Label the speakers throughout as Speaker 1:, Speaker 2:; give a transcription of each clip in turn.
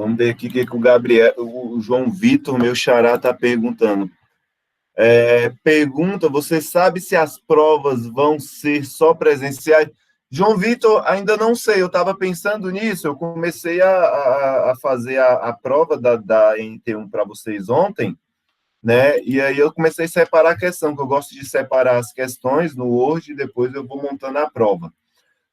Speaker 1: Vamos ver aqui o que o Gabriel, o João Vitor, meu xará, está perguntando. Pergunta, você sabe se as provas vão ser só presenciais? João Vitor, ainda não sei, eu estava pensando nisso, eu comecei a fazer a prova da NT1 para vocês ontem, né? E aí eu comecei a separar a questão, que eu gosto de separar as questões no Word e depois eu vou montando a prova,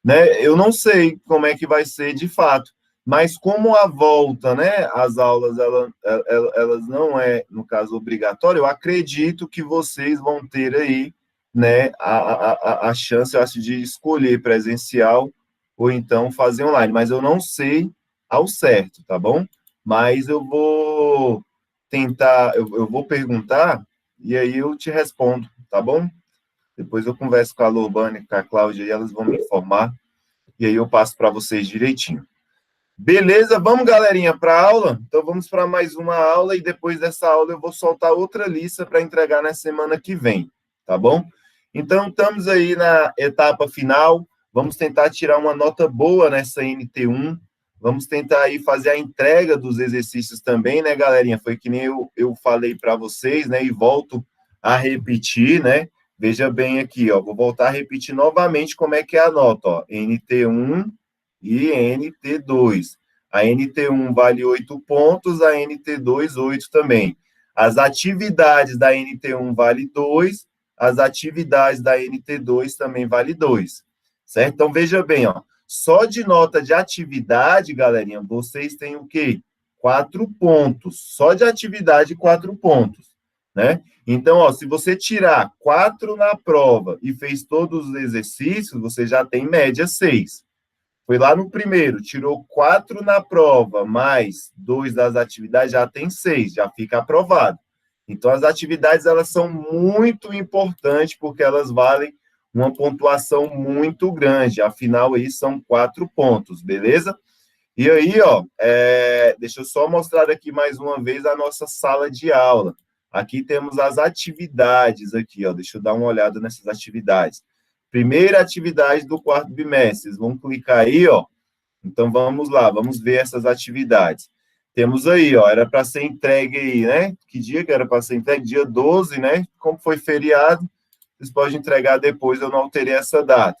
Speaker 1: né? Eu não sei como é que vai ser de fato, mas como a volta, né, as aulas, elas não é, no caso, obrigatório, eu acredito que vocês vão ter aí, né, a chance, eu acho, de escolher presencial ou então fazer online, mas eu não sei ao certo, tá bom? Mas eu vou tentar, eu vou perguntar e aí eu te respondo, tá bom? Depois eu converso com a Lobane e com a Cláudia e elas vão me informar e aí eu passo para vocês direitinho. Beleza? Vamos, galerinha, para a aula? Então, vamos para mais uma aula e depois dessa aula eu vou soltar outra lista para entregar na semana que vem, tá bom? Então, estamos aí na etapa final, vamos tentar tirar uma nota boa nessa NT1, vamos tentar aí fazer a entrega dos exercícios também, né, galerinha? Foi que nem eu falei para vocês, né, e volto a repetir, né? Veja bem aqui, ó, vou voltar a repetir novamente como é que é a nota, ó, NT1 e NT2. A NT1 vale 8 pontos, a NT2, 8 também. As atividades da NT1 vale 2, as atividades da NT2 também vale 2. Certo? Então, veja bem, ó, só de nota de atividade, galerinha, vocês têm o quê? 4 pontos. Só de atividade, 4 pontos. Né? Então, ó, se você tirar 4 na prova e fez todos os exercícios, você já tem média 6. Foi lá no primeiro, tirou 4 na prova, mais 2 das atividades, já tem 6, já fica aprovado. Então, as atividades, elas são muito importantes, porque elas valem uma pontuação muito grande. Afinal, aí são 4 pontos, beleza? E aí, ó, deixa eu só mostrar aqui mais uma vez a nossa sala de aula. Aqui temos as atividades aqui, ó. Deixa eu dar uma olhada nessas atividades. Primeira atividade do quarto bimestre. Vocês vão clicar aí, ó. Então, vamos lá, vamos ver essas atividades. Temos aí, ó, era para ser entregue aí, né? Que dia que era para ser entregue? Dia 12, né? Como foi feriado, vocês podem entregar depois, eu não alterei essa data.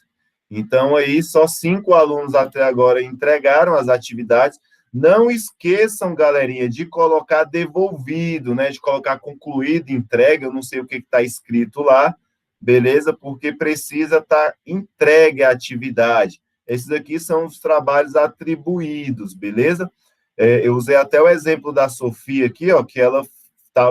Speaker 1: Então, aí, só 5 alunos até agora entregaram as atividades. Não esqueçam, galerinha, de colocar devolvido, né? De colocar concluído, entregue, eu não sei o que está escrito lá, beleza? Porque precisa estar entregue a atividade. Esses aqui são os trabalhos atribuídos, beleza? Eu usei até o exemplo da Sofia aqui, ó, que ela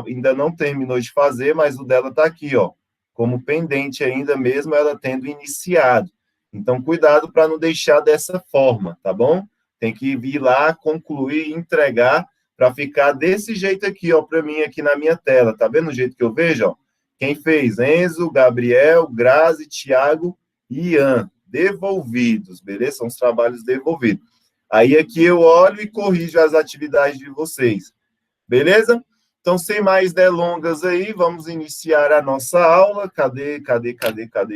Speaker 1: ainda não terminou de fazer, mas o dela está aqui, ó, como pendente ainda mesmo, ela tendo iniciado. Então, cuidado para não deixar dessa forma, tá bom? Tem que vir lá, concluir, entregar, para ficar desse jeito aqui, ó, para mim aqui na minha tela. Tá vendo o jeito que eu vejo, ó? Quem fez? Enzo, Gabriel, Grazi, Thiago e Ian. Devolvidos, beleza? São os trabalhos devolvidos. Aí aqui eu olho e corrijo as atividades de vocês. Beleza? Então, sem mais delongas aí, vamos iniciar a nossa aula. Cadê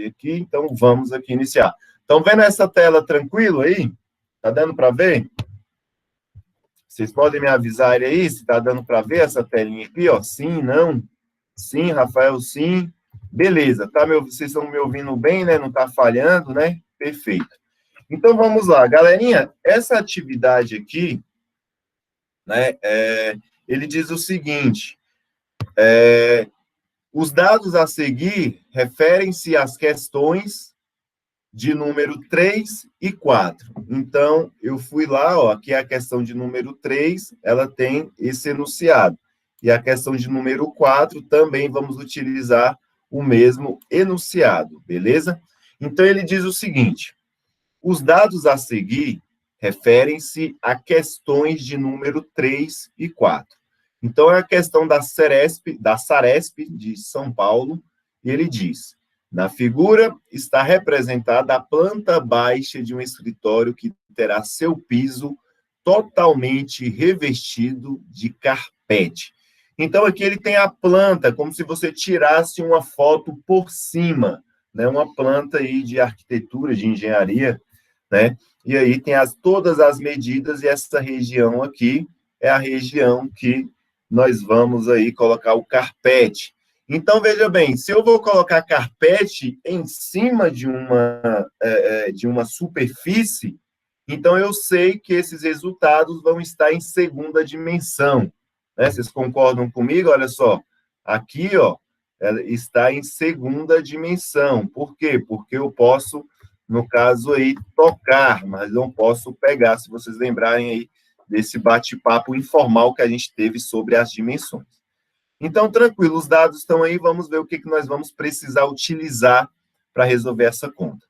Speaker 1: aqui? Então, vamos aqui iniciar. Estão vendo essa tela tranquilo aí? Tá dando para ver? Vocês podem me avisar aí se tá dando para ver essa telinha aqui, ó? Sim, não? Sim, Rafael, sim. Beleza, tá? Vocês estão me ouvindo bem, né? Não tá falhando, né? Perfeito. Então, vamos lá. Galerinha, essa atividade aqui, né? Ele diz o seguinte, os dados a seguir referem-se às questões de número 3 e 4. Então, eu fui lá, ó, aqui é a questão de número 3, ela tem esse enunciado. E a questão de número 4 também vamos utilizar o mesmo enunciado, beleza? Então, ele diz o seguinte, os dados a seguir referem-se a questões de número 3 e 4. Então, é a questão da Saresp de São Paulo, e ele diz, na figura está representada a planta baixa de um escritório que terá seu piso totalmente revestido de carpete. Então, aqui ele tem a planta, como se você tirasse uma foto por cima, né? Uma planta aí de arquitetura, de engenharia, né? E aí tem todas as medidas, e essa região aqui é a região que nós vamos aí colocar o carpete. Então, veja bem, se eu vou colocar carpete em cima de uma superfície, então eu sei que esses resultados vão estar em segunda dimensão. Né? Vocês concordam comigo? Olha só, aqui, ó, ela está em segunda dimensão. Por quê? Porque eu posso, no caso aí, tocar, mas não posso pegar, se vocês lembrarem aí desse bate-papo informal que a gente teve sobre as dimensões. Então, tranquilo, os dados estão aí, vamos ver o que nós vamos precisar utilizar para resolver essa conta.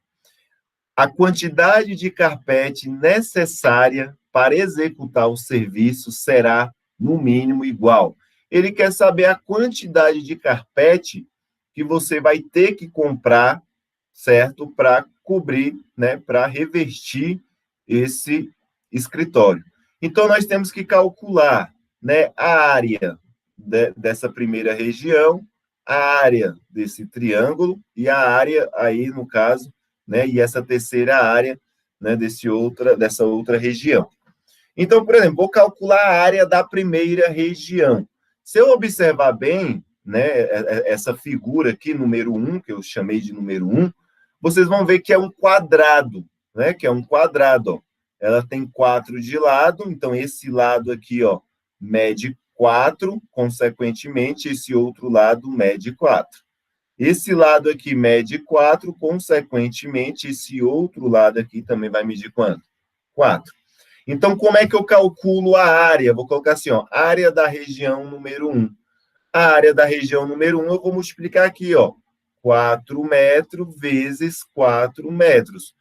Speaker 1: A quantidade de carpete necessária para executar o serviço será, no mínimo, igual. Ele quer saber a quantidade de carpete que você vai ter que comprar, certo? Para cobrir, né? Para revestir esse escritório. Então, nós temos que calcular, né, a área dessa primeira região, a área desse triângulo e a área aí, no caso, né, e essa terceira área, né, dessa outra região. Então, por exemplo, vou calcular a área da primeira região. Se eu observar bem, né, essa figura aqui, número 1, que eu chamei de número 1, vocês vão ver que é um quadrado, né, que é um quadrado, ó. Ela tem 4 de lado, então esse lado aqui, ó, mede 4, consequentemente, esse outro lado mede 4. Esse lado aqui mede 4, consequentemente, esse outro lado aqui também vai medir quanto? 4. Então, como é que eu calculo a área? Vou colocar assim, ó, área da região número 1. A área da região número 1 eu vou multiplicar aqui, ó, 4 metros vezes 4 metros.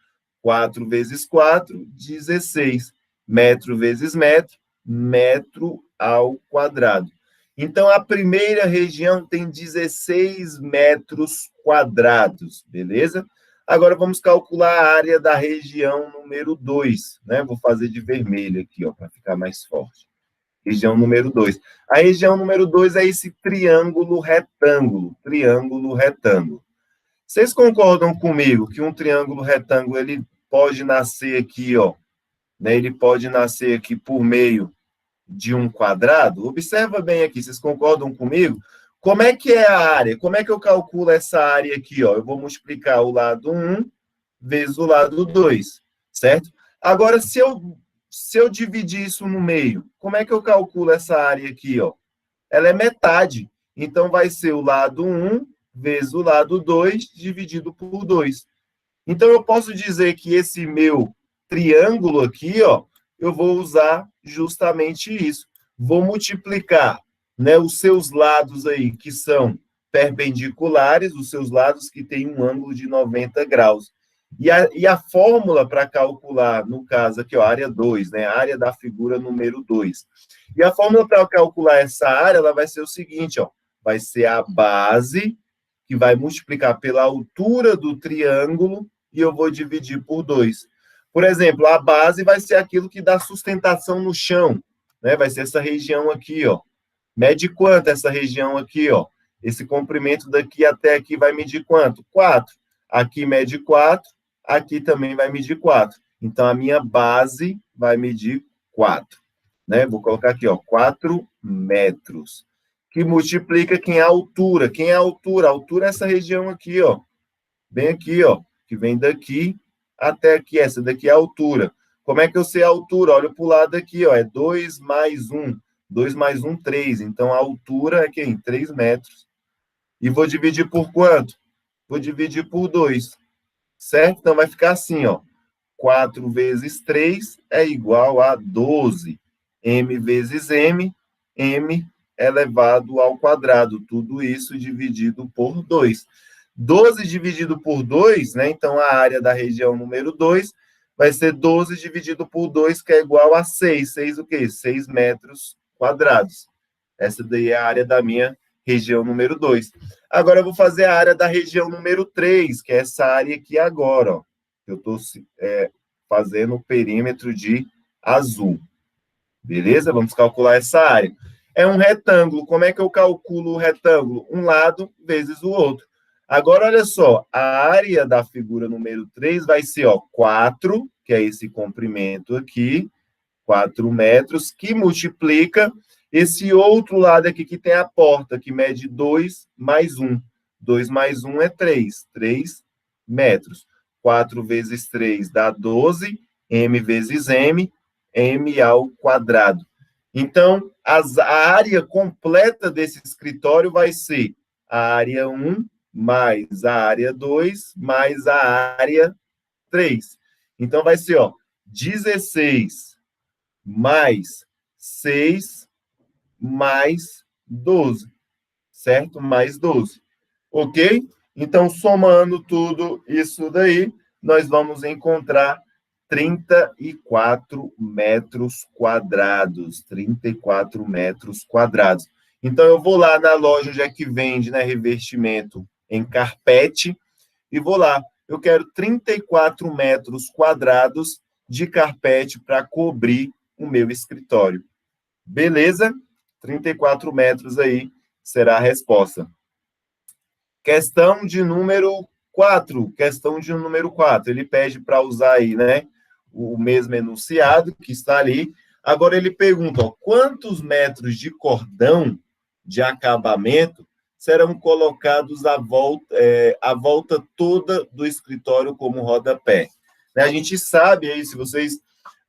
Speaker 1: 4 vezes 4, 16. Metro vezes metro, metro ao quadrado. Então, a primeira região tem 16 metros quadrados, beleza? Agora, vamos calcular a área da região número 2, né? Vou fazer de vermelho aqui, ó, para ficar mais forte. Região número 2. A região número 2 é esse triângulo retângulo. Triângulo retângulo. Vocês concordam comigo que um triângulo retângulo, ele pode nascer aqui, ó, né? Ele pode nascer aqui por meio de um quadrado? Observa bem aqui, vocês concordam comigo? Como é que é a área? Como é que eu calculo essa área aqui, ó? Eu vou multiplicar o lado 1 vezes o lado 2, certo? Agora, se eu dividir isso no meio, como é que eu calculo essa área aqui, ó? Ela é metade. Então, vai ser o lado 1 vezes o lado 2 dividido por 2. Então, eu posso dizer que esse meu triângulo aqui, ó, eu vou usar justamente isso. Vou multiplicar, né, os seus lados aí, que são perpendiculares, os seus lados que têm um ângulo de 90 graus. E a fórmula para calcular, no caso aqui, ó, área 2, né, a área da figura número 2. E a fórmula para calcular essa área, ela vai ser o seguinte, ó, vai ser a base, que vai multiplicar pela altura do triângulo, e eu vou dividir por 2. Por exemplo, a base vai ser aquilo que dá sustentação no chão, né? Vai ser essa região aqui, ó. Mede quanto essa região aqui, ó? Esse comprimento daqui até aqui vai medir quanto? 4. Aqui mede 4, aqui também vai medir 4. Então, a minha base vai medir 4. Né? Vou colocar aqui, ó, 4 metros. Que multiplica quem é a altura. Quem é a altura? A altura é essa região aqui, ó. Bem aqui, ó. Que vem daqui até aqui. Essa daqui é a altura. Como é que eu sei a altura? Olha para o lado aqui, ó. É 2 mais 1. 2 mais 1, 3. Então, a altura é quem? 3 metros. E vou dividir por quanto? Vou dividir por 2. Certo? Então, vai ficar assim, ó. 4 vezes 3 é igual a 12. M vezes M, M elevado ao quadrado. Tudo isso dividido por 2. 12 dividido por 2, né? Então, a área da região número 2 vai ser 12 dividido por 2, que é igual a 6. 6 o quê? 6 metros quadrados. Essa daí é a área da minha região número 2. Agora, eu vou fazer a área da região número 3, que é essa área aqui agora, ó. Eu estou fazendo o perímetro de azul. Beleza? Vamos calcular essa área. É um retângulo. Como é que eu calculo o retângulo? Um lado vezes o outro. Agora, olha só. A área da figura número 3 vai ser, ó, 4, que é esse comprimento aqui. 4 metros, que multiplica esse outro lado aqui que tem a porta, que mede 2 mais 1. 2 mais 1 é 3, 3 metros. 4 vezes 3 dá 12, m vezes m, m ao quadrado. Então, a área completa desse escritório vai ser a área 1 mais a área 2 mais a área 3. Então, vai ser, ó, 16 mais 6 mais 12, certo? Mais 12, ok? Então, somando tudo isso daí, nós vamos encontrar 34 metros quadrados. 34 metros quadrados. Então, eu vou lá na loja onde é que vende, né, revestimento em carpete, e vou lá. Eu quero 34 metros quadrados de carpete para cobrir o meu escritório. Beleza? 34 metros aí será a resposta. Questão de número 4. Questão de número 4. Ele pede para usar aí, né, o mesmo enunciado que está ali. Agora ele pergunta, ó, quantos metros de cordão de acabamento serão colocados à volta toda do escritório como rodapé? Né, a gente sabe aí, se vocês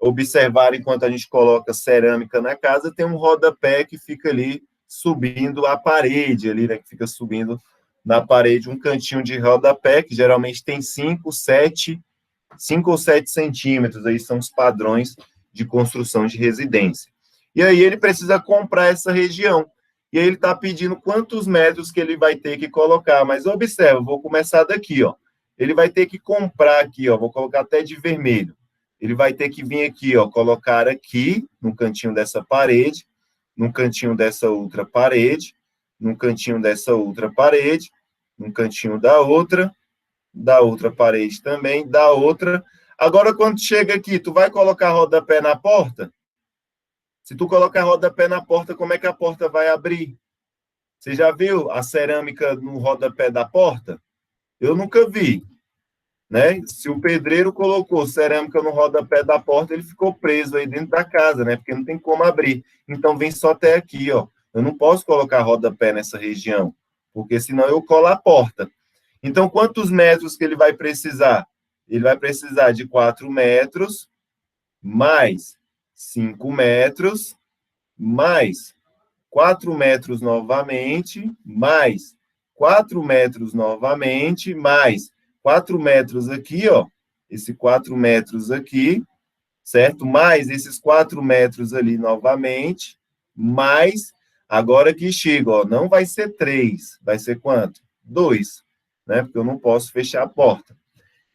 Speaker 1: observarem, enquanto a gente coloca cerâmica na casa, tem um rodapé que fica ali subindo a parede, ali, né, que fica subindo na parede um cantinho de rodapé, que geralmente tem 5 ou 7 centímetros, aí são os padrões de construção de residência. E aí ele precisa comprar essa região. E aí ele está pedindo quantos metros que ele vai ter que colocar. Mas observa, vou começar daqui, ó. Ele vai ter que comprar aqui, ó, vou colocar até de vermelho. Ele vai ter que vir aqui, ó, colocar aqui, no cantinho dessa parede, no cantinho dessa outra parede, no cantinho dessa outra parede, no cantinho da outra parede também, da outra. Agora, quando chega aqui, tu vai colocar rodapé na porta? Se tu colocar rodapé na porta, como é que a porta vai abrir? Você já viu a cerâmica no rodapé da porta? Eu nunca vi, né? Se o pedreiro colocou cerâmica no rodapé da porta, ele ficou preso aí dentro da casa, né? Porque não tem como abrir. Então, vem só até aqui, ó. Eu não posso colocar rodapé nessa região, porque senão eu colo a porta. Então, quantos metros que ele vai precisar? Ele vai precisar de 4 metros, mais 5 metros, mais 4 metros novamente, mais 4 metros novamente, mais 4 metros aqui, ó. Esse 4 metros aqui, certo? Mais esses 4 metros ali novamente, mais, agora que chega, ó, não vai ser 3, vai ser quanto? 2, né? Porque eu não posso fechar a porta.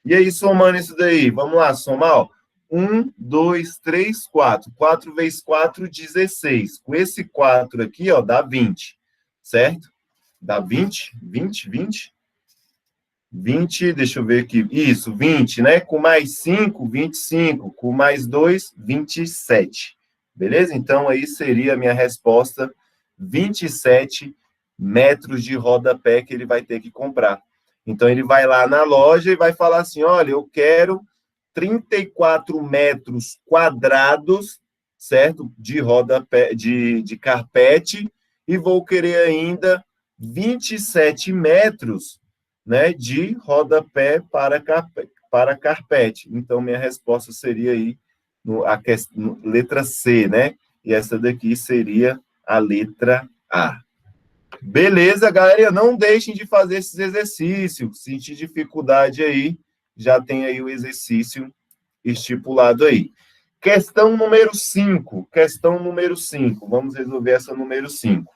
Speaker 1: E aí, somando isso daí, vamos lá, somar, ó. 1, 2, 3, 4. 4 vezes 4, 16. Com esse 4 aqui, ó, dá 20, certo? Dá 20, 20, 20. 20, deixa eu ver aqui. Isso, 20, né? Com mais 5, 25. Com mais 2, 27. Beleza? Então, aí seria a minha resposta, 27 metros de rodapé que ele vai ter que comprar. Então, ele vai lá na loja e vai falar assim, olha, eu quero 34 metros quadrados, certo? De rodapé, de carpete, e vou querer ainda 27 metros, né, de rodapé para carpete. Então, minha resposta seria aí letra C, né? E essa daqui seria a letra A. Beleza, galera? Não deixem de fazer esses exercícios. Se sentir dificuldade aí, já tem aí o exercício estipulado aí. Questão número 5. Questão número 5. Vamos resolver essa número 5.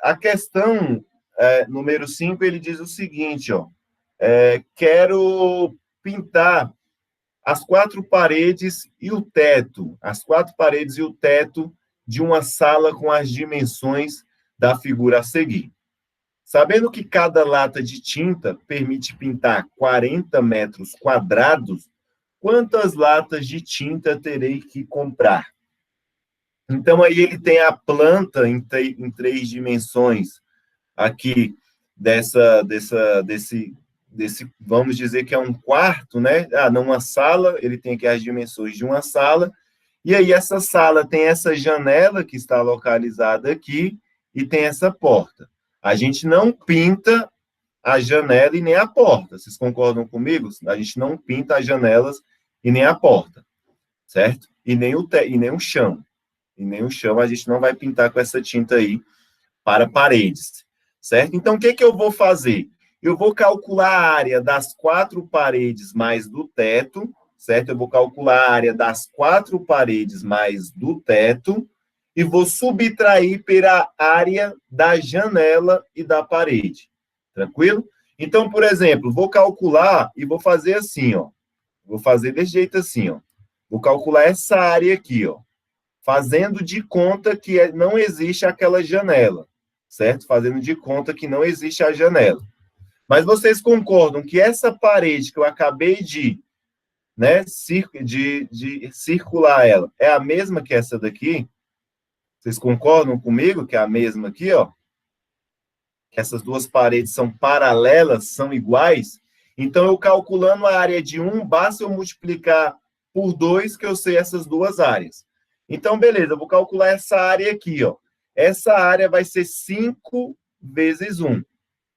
Speaker 1: A questão número 5, ele diz o seguinte, ó. Quero pintar as 4 paredes e o teto. As 4 paredes e o teto de uma sala com as dimensões da figura a seguir. Sabendo que cada lata de tinta permite pintar 40 metros quadrados, quantas latas de tinta terei que comprar? Então, aí ele tem a planta em 3 dimensões aqui vamos dizer que é um quarto, né? Numa sala, ele tem aqui as dimensões de uma sala, e aí essa sala tem essa janela que está localizada aqui, e tem essa porta. A gente não pinta a janela e nem a porta. Vocês concordam comigo? A gente não pinta as janelas e nem a porta, certo? E nem o chão. E nem o chão a gente não vai pintar com essa tinta aí para paredes, certo? Então, o que eu vou fazer? Eu vou calcular a área das 4 paredes mais do teto, certo? Eu vou calcular a área das 4 paredes mais do teto e vou subtrair pela área da janela e da parede. Tranquilo? Então, por exemplo, vou calcular e vou fazer assim, ó. Vou fazer desse jeito assim, ó. Vou calcular essa área aqui, ó. Fazendo de conta que não existe aquela janela, certo? Fazendo de conta que não existe a janela. Mas vocês concordam que essa parede que eu acabei de, né, de circular ela, é a mesma que essa daqui? Vocês concordam comigo que é a mesma aqui, ó? Que essas duas paredes são paralelas, são iguais? Então, eu calculando a área de 1, basta eu multiplicar por 2, que eu sei essas duas áreas. Então, beleza, eu vou calcular essa área aqui, ó. Essa área vai ser 5 vezes 1.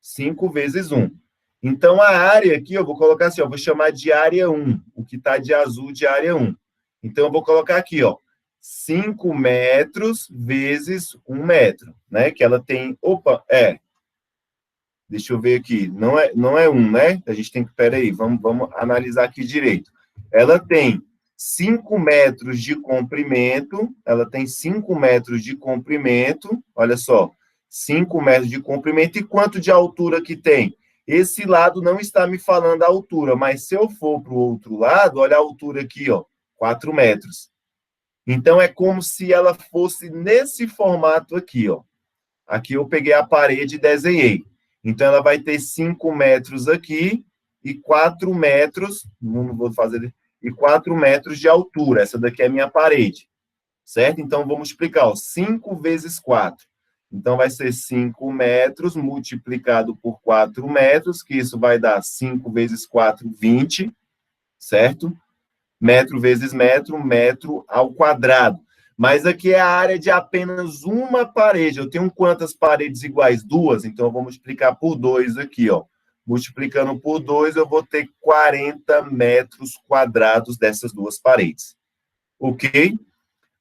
Speaker 1: 5 vezes 1. Então, a área aqui, eu vou colocar assim, ó, vou chamar de área 1, o que está de azul de área 1. Então, eu vou colocar aqui, ó, 5 metros vezes 1 metro, né? Que ela tem... Opa, deixa eu ver aqui. Não é 1, né? A gente tem que... Peraí, vamos analisar aqui direito. Ela tem 5 metros de comprimento. Ela tem 5 metros de comprimento. Olha só. 5 metros de comprimento. E quanto de altura que tem? Esse lado não está me falando a altura, mas se eu for para o outro lado, olha a altura aqui, ó. 4 metros. Então, é como se ela fosse nesse formato aqui, ó. Aqui eu peguei a parede e desenhei. Então, ela vai ter 5 metros aqui e 4 metros, não vou fazer, e 4 metros de altura. Essa daqui é a minha parede, certo? Então, vou multiplicar, ó, 5 vezes 4. Então, vai ser 5 metros multiplicado por 4 metros, que isso vai dar 5 vezes 4, 20, certo? Metro vezes metro, metro ao quadrado. Mas aqui é a área de apenas uma parede. Eu tenho quantas paredes iguais? 2, então eu vou multiplicar por 2 aqui, ó. Multiplicando por 2, eu vou ter 40 metros quadrados dessas duas paredes. Ok?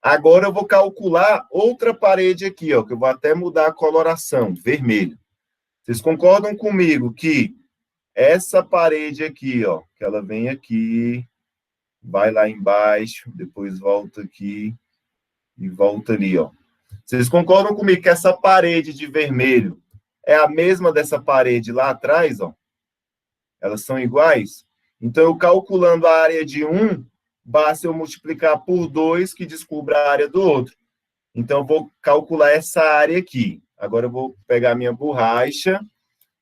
Speaker 1: Agora eu vou calcular outra parede aqui, ó, que eu vou até mudar a coloração, vermelho. Vocês concordam comigo que essa parede aqui, ó, que ela vem aqui, vai lá embaixo, depois volta aqui e volta ali, ó. Vocês concordam comigo que essa parede de vermelho é a mesma dessa parede lá atrás, ó? Elas são iguais? Então, eu calculando a área de um, basta eu multiplicar por 2, que descubra a área do outro. Então, eu vou calcular essa área aqui. Agora, eu vou pegar minha borracha,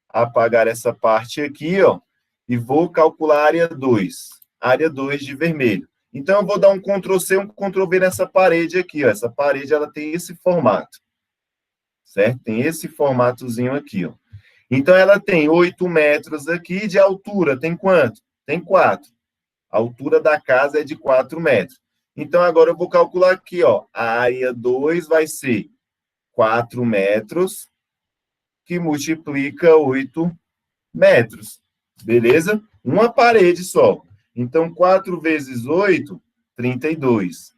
Speaker 1: apagar essa parte aqui, ó, e vou calcular a área 2. Área 2 de vermelho. Então, eu vou dar um Ctrl+C, um Ctrl+V nessa parede aqui, ó. Essa parede, ela tem esse formato, certo? Tem esse formatozinho aqui, ó. Então, ela tem 8 metros aqui de altura. Tem quanto? Tem 4. A altura da casa é de 4 metros. Então, agora eu vou calcular aqui, ó. A área 2 vai ser 4 metros, que multiplica 8 metros. Beleza? Uma parede só. Então, 4 vezes 8, 32.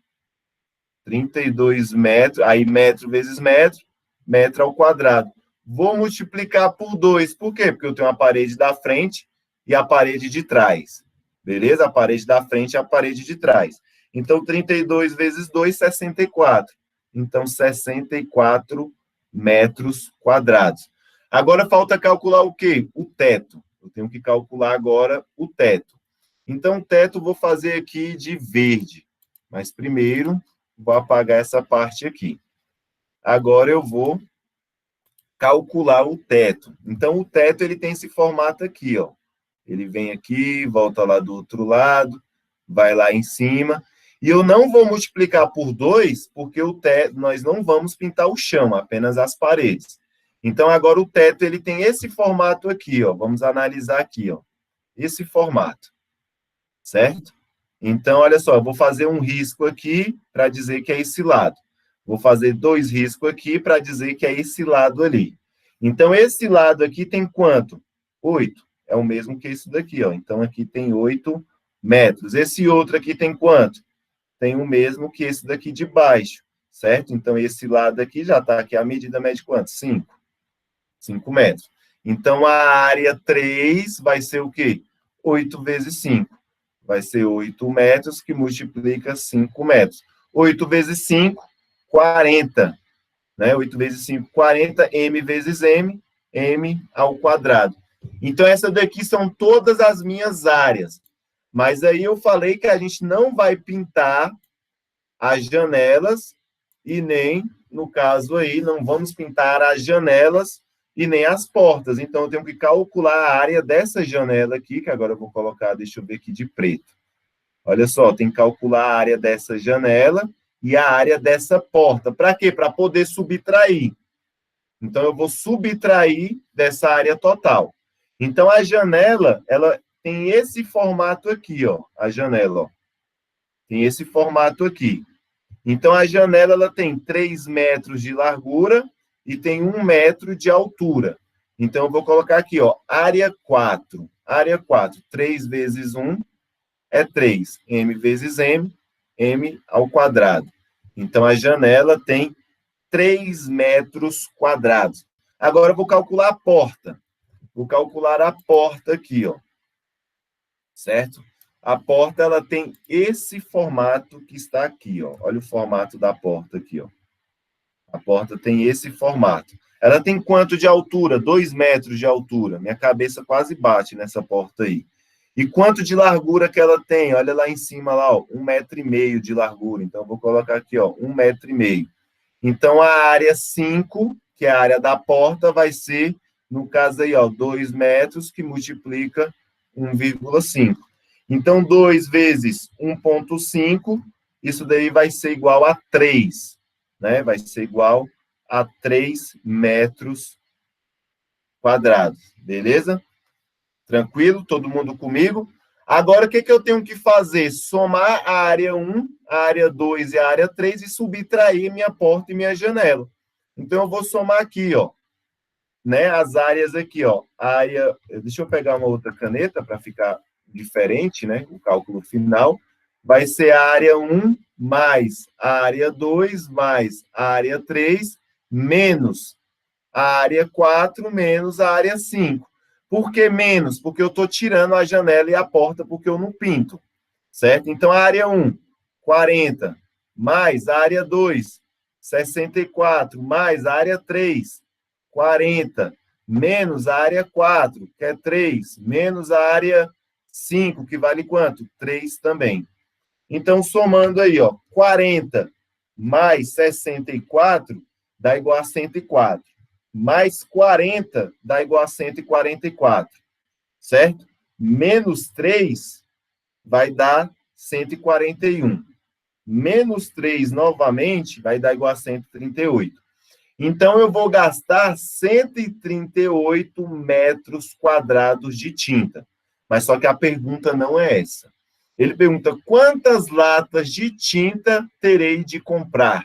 Speaker 1: 32 metros, aí metro vezes metro, metro ao quadrado. Vou multiplicar por 2. Por quê? Porque eu tenho a parede da frente e a parede de trás. Beleza? A parede da frente e a parede de trás. Então, 32 vezes 2, 64. Então, 64 metros quadrados. Agora, falta calcular o quê? O teto. Eu tenho que calcular agora o teto. Então, o teto vou fazer aqui de verde. Mas, primeiro, vou apagar essa parte aqui. Agora, eu vou calcular o teto. Então, o teto, ele tem esse formato aqui, ó. Ele vem aqui, volta lá do outro lado, vai lá em cima. E eu não vou multiplicar por 2, porque o teto, nós não vamos pintar o chão, apenas as paredes. Então, agora o teto ele tem esse formato aqui, ó. Vamos analisar aqui, ó. Esse formato, certo? Então, olha só, eu vou fazer um risco aqui para dizer que é esse lado. Vou fazer 2 riscos aqui para dizer que é esse lado ali. Então, esse lado aqui tem quanto? 8. É o mesmo que esse daqui, ó. Então, aqui tem 8 metros. Esse outro aqui tem quanto? Tem o mesmo que esse daqui de baixo, certo? Então, esse lado aqui já está aqui, a medida mede quanto? 5. 5 metros. Então, a área 3 vai ser o quê? 8 vezes 5. Vai ser 8 metros, que multiplica 5 metros. 8 vezes 5, 40. Né? 8 vezes 5, 40. M vezes M, M ao quadrado. Então, essas daqui são todas as minhas áreas. Mas aí eu falei que a gente não vai pintar as janelas e nem, no caso aí, não vamos pintar as janelas e nem as portas. Então, eu tenho que calcular a área dessa janela aqui, que agora eu vou colocar, deixa eu ver aqui, de preto. Olha só, tem que calcular a área dessa janela e a área dessa porta. Para quê? Para poder subtrair. Então, eu vou subtrair dessa área total. Então, a janela, ela tem esse formato aqui, ó. A janela, ó. Tem esse formato aqui. Então, a janela ela tem 3 metros de largura e tem 1 metro de altura. Então, eu vou colocar aqui, ó, área 4. Área 4, 3 vezes 1 é 3. M vezes M, M ao quadrado. Então, a janela tem 3 metros quadrados. Agora, eu vou calcular a porta. Vou calcular a porta aqui, ó. Certo? A porta, ela tem esse formato que está aqui, ó. Olha o formato da porta aqui, ó. A porta tem esse formato. Ela tem quanto de altura? 2 metros de altura. Minha cabeça quase bate nessa porta aí. E quanto de largura que ela tem? Olha lá em cima, lá, ó, 1,5 metro de largura. Então, eu vou colocar aqui, ó, 1,5 metro. Então, a área 5, que é a área da porta, vai ser, no caso aí, ó, 2 metros, que multiplica 1,5. Então, 2 vezes 1,5, isso daí vai ser igual a 3, né? Vai ser igual a 3 metros quadrados, beleza? Tranquilo? Todo mundo comigo? Agora, o que eu tenho que fazer? Somar a área 1, a área 2 e a área 3 e subtrair minha porta e minha janela. Então, eu vou somar aqui, ó, né, as áreas aqui, ó. Área, deixa eu pegar uma outra caneta para ficar diferente, né? O cálculo final. Vai ser a área 1 mais a área 2 mais a área 3 menos a área 4 menos a área 5. Por que menos? Porque eu estou tirando a janela e a porta porque eu não pinto, certo? Então, a área 1, 40, mais a área 2, 64, mais a área 3, 40, menos a área 4, que é 3, menos a área 5, que vale quanto? 3 também. Então, somando aí, ó, 40 mais 64 dá igual a 104. Mais 40 dá igual a 144, certo? Menos 3 vai dar 141. Menos 3 novamente vai dar igual a 138. Então, eu vou gastar 138 metros quadrados de tinta. Mas só que a pergunta não é essa. Ele pergunta, quantas latas de tinta terei de comprar?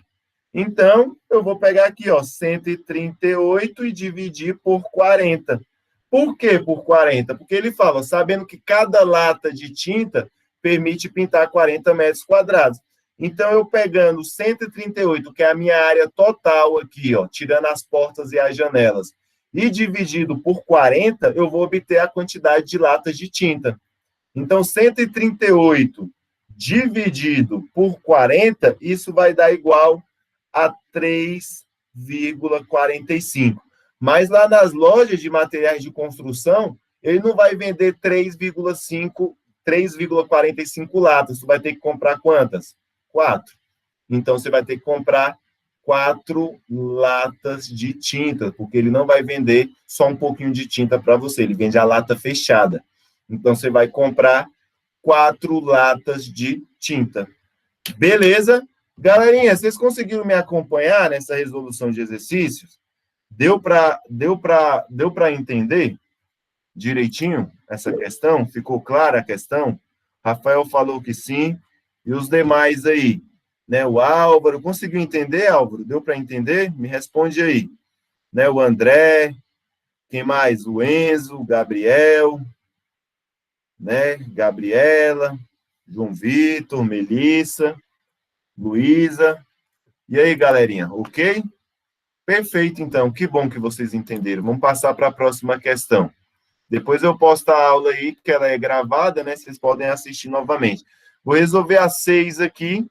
Speaker 1: Então, eu vou pegar aqui, ó, 138 e dividir por 40. Por que por 40? Porque ele fala, sabendo que cada lata de tinta permite pintar 40 metros quadrados. Então, eu pegando 138, que é a minha área total aqui, ó, tirando as portas e as janelas, e dividido por 40, eu vou obter a quantidade de latas de tinta. Então, 138 dividido por 40, isso vai dar igual a 3,45. Mas lá nas lojas de materiais de construção, ele não vai vender 3,45 latas. Você vai ter que comprar quantas? 4. Então, você vai ter que comprar 4 latas de tinta, porque ele não vai vender só um pouquinho de tinta para você, ele vende a lata fechada. Então, você vai comprar 4 latas de tinta. Beleza? Galerinha, vocês conseguiram me acompanhar nessa resolução de exercícios? Deu para entender direitinho essa questão? Ficou clara a questão? Rafael falou que sim. E os demais aí? Né, o Álvaro, conseguiu entender, Álvaro? Deu para entender? Me responde aí. Né, o André, quem mais? O Enzo, o Gabriel, né, Gabriela, João Vitor, Melissa, Luísa. E aí, galerinha, ok? Perfeito, então. Que bom que vocês entenderam. Vamos passar para a próxima questão. Depois eu posto a aula aí, que ela é gravada, né? Vocês podem assistir novamente. Vou resolver a 6 aqui.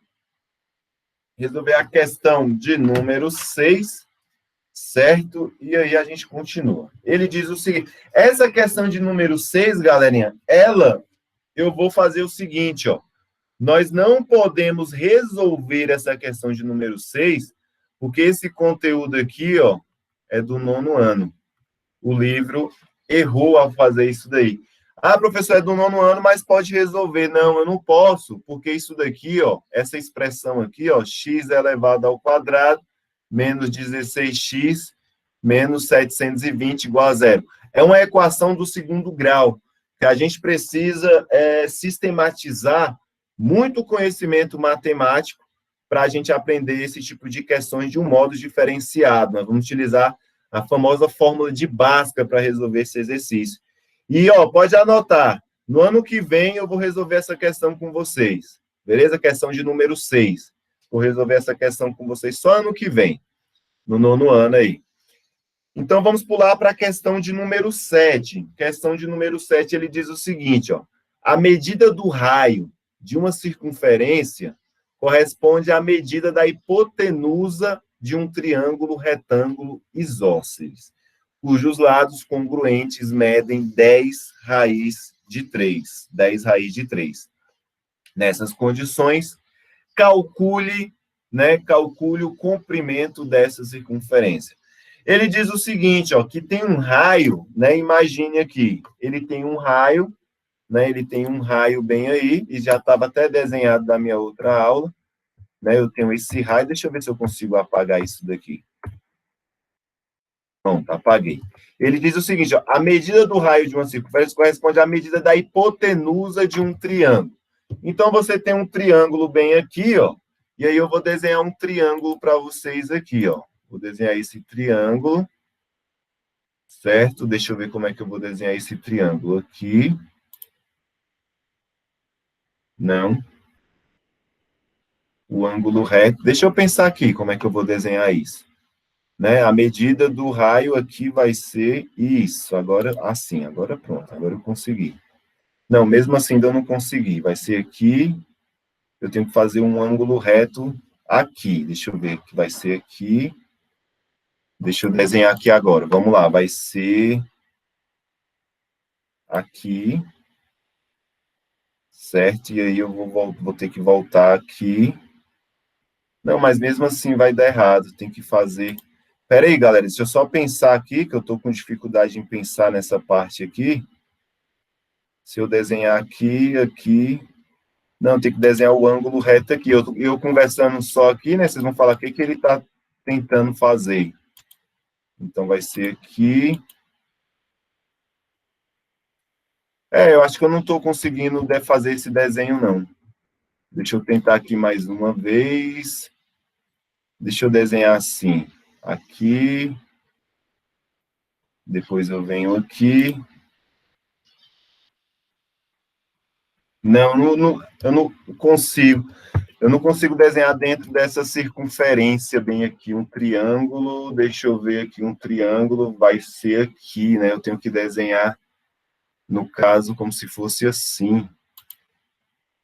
Speaker 1: Resolver a questão de número 6, certo? E aí a gente continua. Ele diz o seguinte, essa questão de número 6, galerinha, eu vou fazer o seguinte, ó. Nós não podemos resolver essa questão de número 6, porque esse conteúdo aqui, ó, é do 9º ano. O livro errou ao fazer isso daí. Ah, professor, é do 9º ano, mas pode resolver. Não, eu não posso, porque isso daqui, ó, essa expressão aqui, ó, x elevado ao quadrado menos 16x menos 720 igual a zero. É uma equação do 2º grau, que a gente precisa sistematizar muito conhecimento matemático para a gente aprender esse tipo de questões de um modo diferenciado. Nós vamos utilizar a famosa fórmula de Bhaskara para resolver esse exercício. E, ó, pode anotar, no ano que vem eu vou resolver essa questão com vocês, beleza? Questão de número 6. Vou resolver essa questão com vocês só ano que vem, no 9º ano aí. Então, vamos pular para a questão de número 7. Questão de número 7, ele diz o seguinte, ó. A medida do raio de uma circunferência corresponde à medida da hipotenusa de um triângulo retângulo isósceles, cujos lados congruentes medem 10 raiz de 3. 10 raiz de 3. Nessas condições, calcule o comprimento dessa circunferência. Ele diz o seguinte, ó, que tem um raio, né? Imagine aqui, ele tem um raio, né? Ele tem um raio bem aí, e já estava até desenhado da minha outra aula, né? Eu tenho esse raio, deixa eu ver se eu consigo apagar isso daqui. Pronto, apaguei. Ele diz o seguinte, ó, a medida do raio de uma circunferência corresponde à medida da hipotenusa de um triângulo. Então, você tem um triângulo bem aqui, ó, e aí eu vou desenhar um triângulo para vocês aqui, ó. Vou desenhar esse triângulo, certo? Deixa eu ver como é que eu vou desenhar esse triângulo aqui. Não. O ângulo reto. Deixa eu pensar aqui como é que eu vou desenhar isso. Né? A medida do raio aqui vai ser isso. Agora, assim, agora pronto. Agora eu consegui. Não, mesmo assim ainda não consegui. Vai ser aqui. Eu tenho que fazer um ângulo reto aqui. Deixa eu ver que vai ser aqui. Deixa eu desenhar aqui agora. Vamos lá. Vai ser aqui. Certo? E aí eu vou ter que voltar aqui. Não, mas mesmo assim vai dar errado. Tem que fazer... Espera aí, galera. Deixa eu só pensar aqui, que eu estou com dificuldade em pensar nessa parte aqui. Se eu desenhar aqui, aqui... Não, tem que desenhar o ângulo reto aqui. Eu conversando só aqui, né? Vocês vão falar o que ele está tentando fazer. Então, vai ser aqui. Eu acho que eu não estou conseguindo fazer esse desenho, não. Deixa eu tentar aqui mais uma vez. Deixa eu desenhar assim. Aqui. Depois eu venho aqui. Não, eu não consigo. Eu não consigo desenhar dentro dessa circunferência bem aqui um triângulo. Deixa eu ver aqui um triângulo. Vai ser aqui, né? Eu tenho que desenhar, no caso, como se fosse assim.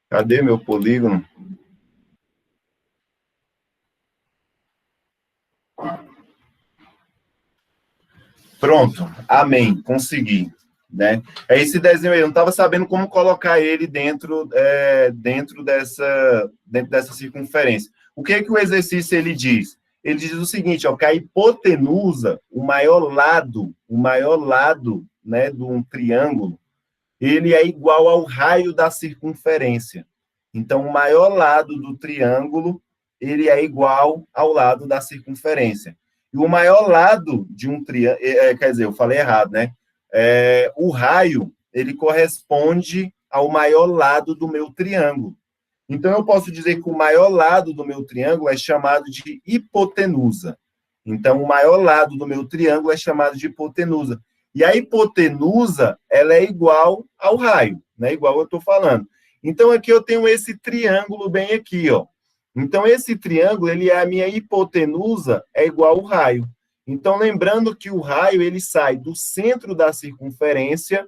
Speaker 1: Cadê meu polígono? Pronto. Amém. Consegui. Né? É esse desenho aí, eu não estava sabendo como colocar ele dentro dessa circunferência. O que é que o exercício ele diz? Ele diz o seguinte, ó, que a hipotenusa, o maior lado, né, de um triângulo, ele é igual ao raio da circunferência. Então, o maior lado do triângulo, ele é igual ao lado da circunferência. E o maior lado de um triângulo, quer dizer, eu falei errado, né? O raio, ele corresponde ao maior lado do meu triângulo. Então, eu posso dizer que o maior lado do meu triângulo é chamado de hipotenusa. Então, o maior lado do meu triângulo é chamado de hipotenusa. E a hipotenusa, ela é igual ao raio, né? Igual eu estou falando. Então, aqui eu tenho esse triângulo bem aqui, ó. Então, esse triângulo, ele é a minha hipotenusa, é igual ao raio. Então, lembrando que o raio, ele sai do centro da circunferência,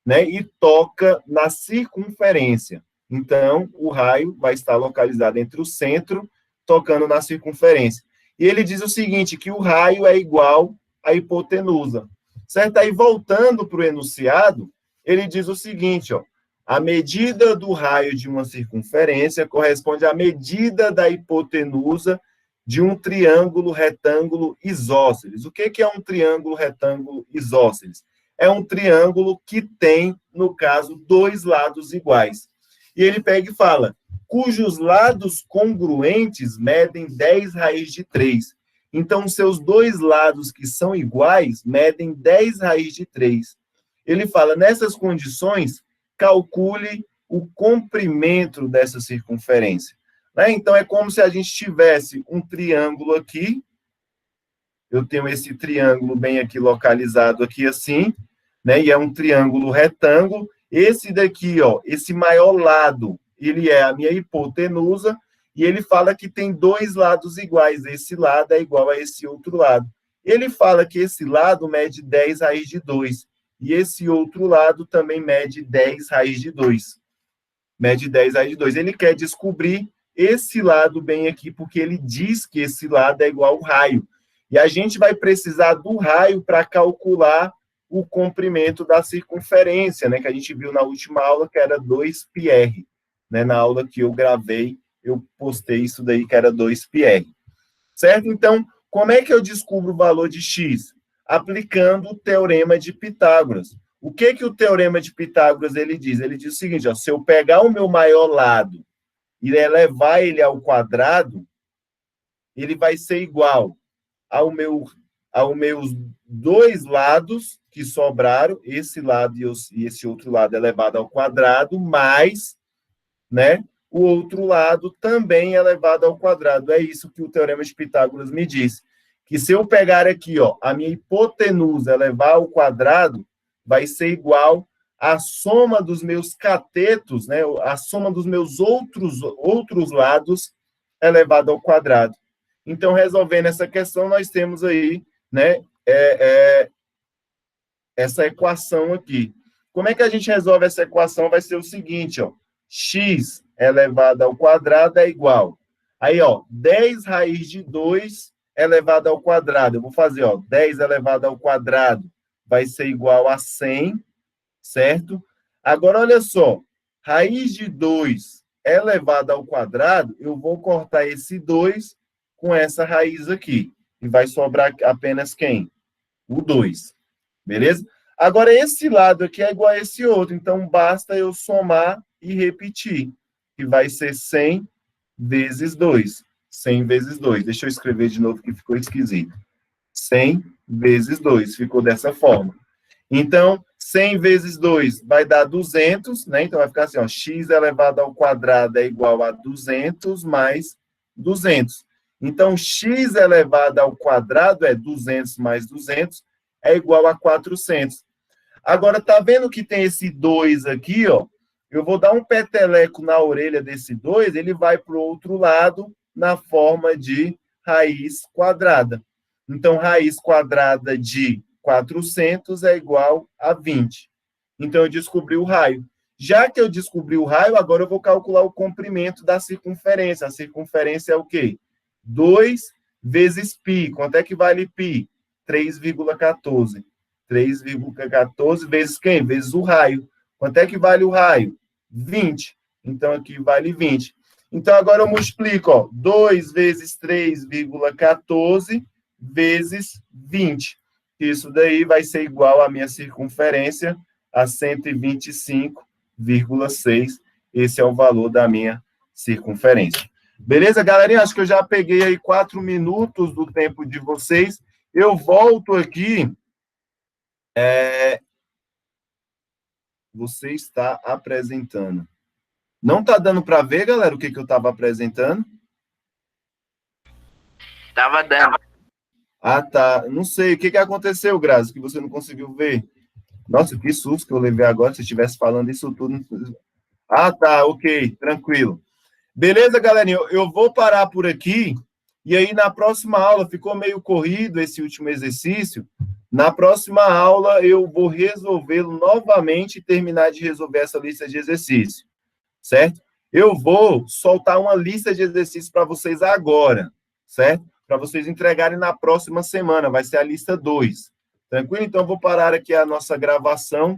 Speaker 1: né, e toca na circunferência. Então, o raio vai estar localizado entre o centro, tocando na circunferência. E ele diz o seguinte, que o raio é igual à hipotenusa. Certo? Aí, voltando para o enunciado, ele diz o seguinte, ó, a medida do raio de uma circunferência corresponde à medida da hipotenusa de um triângulo retângulo isósceles. O que é um triângulo retângulo isósceles? É um triângulo que tem, no caso, dois lados iguais. E ele pega e fala, cujos lados congruentes medem 10 raiz de 3. Então, seus dois lados que são iguais medem 10 raiz de 3. Ele fala, nessas condições, calcule o comprimento dessa circunferência. Né? Então, é como se a gente tivesse um triângulo aqui. Eu tenho esse triângulo bem aqui localizado aqui assim, né? E é um triângulo retângulo. Esse daqui, ó, esse maior lado, ele é a minha hipotenusa, e ele fala que tem dois lados iguais. Esse lado é igual a esse outro lado. Ele fala que esse lado mede 10 raiz de 2. E esse outro lado também mede 10 raiz de 2. Mede 10 raiz de 2. Ele quer descobrir esse lado bem aqui, porque ele diz que esse lado é igual ao raio. E a gente vai precisar do raio para calcular o comprimento da circunferência, né? Que a gente viu na última aula, que era 2πr. Né? Na aula que eu gravei, eu postei isso daí, que era 2πr. Certo? Então, como é que eu descubro o valor de x? Aplicando o teorema de Pitágoras. O que o teorema de Pitágoras ele diz? Ele diz o seguinte, ó, se eu pegar o meu maior lado e elevar ele ao quadrado, ele vai ser igual aos meus dois lados que sobraram, esse lado e esse outro lado elevado ao quadrado, mais, né, o outro lado também elevado ao quadrado. É isso que o teorema de Pitágoras me diz. Que se eu pegar aqui, ó, a minha hipotenusa elevar ao quadrado, vai ser igual à soma dos meus catetos, né, a soma dos meus outros lados elevado ao quadrado. Então, resolvendo essa questão, nós temos aí, né, essa equação aqui. Como é que a gente resolve essa equação? Vai ser o seguinte, ó, x elevado ao quadrado é igual. Aí, ó, 10 raiz de 2 elevado ao quadrado. Eu vou fazer, ó, 10 elevado ao quadrado vai ser igual a 100, certo? Agora, olha só, raiz de 2 elevado ao quadrado, eu vou cortar esse 2 com essa raiz aqui. E vai sobrar apenas quem? O 2. Beleza? Agora, esse lado aqui é igual a esse outro. Então, basta eu somar e repetir. Que vai ser 100 vezes 2. 100 vezes 2. Deixa eu escrever de novo que ficou esquisito. 100 vezes 2. Ficou dessa forma. Então, 100 vezes 2 vai dar 200, né? Então, vai ficar assim, ó, x elevado ao quadrado é igual a 200 mais 200. Então, x elevado ao quadrado é 200 mais 200, é igual a 400. Agora, tá vendo que tem esse 2 aqui, ó? Eu vou dar um peteleco na orelha desse 2, ele vai para o outro lado na forma de raiz quadrada. Então, raiz quadrada de 400 é igual a 20. Então, eu descobri o raio. Já que eu descobri o raio, agora eu vou calcular o comprimento da circunferência. A circunferência é o quê? 2 vezes π. Quanto é que vale π? 3,14. 3,14 vezes quem? Vezes o raio. Quanto é que vale o raio? 20. Então, aqui vale 20. Então, agora eu multiplico, ó, 2 vezes 3,14 vezes 20. Isso daí vai ser igual à minha circunferência, a 125,6. Esse é o valor da minha circunferência. Beleza, galerinha? Acho que eu já peguei aí 4 minutos do tempo de vocês. Eu volto aqui. Você está apresentando. Não está dando para ver, galera, o que eu estava apresentando?
Speaker 2: Tava dando.
Speaker 1: Ah, tá. Não sei. O que aconteceu, Grazi, que você não conseguiu ver? Nossa, que susto que eu levei agora. Se eu estivesse falando isso tudo. Ah, tá. Ok. Tranquilo. Beleza, galerinha? Eu vou parar por aqui. E aí, na próxima aula, ficou meio corrido esse último exercício. Na próxima aula, eu vou resolvê-lo novamente e terminar de resolver essa lista de exercícios. Certo? Eu vou soltar uma lista de exercícios para vocês agora, certo? Para vocês entregarem na próxima semana, vai ser a lista 2. Tranquilo? Então, eu vou parar aqui a nossa gravação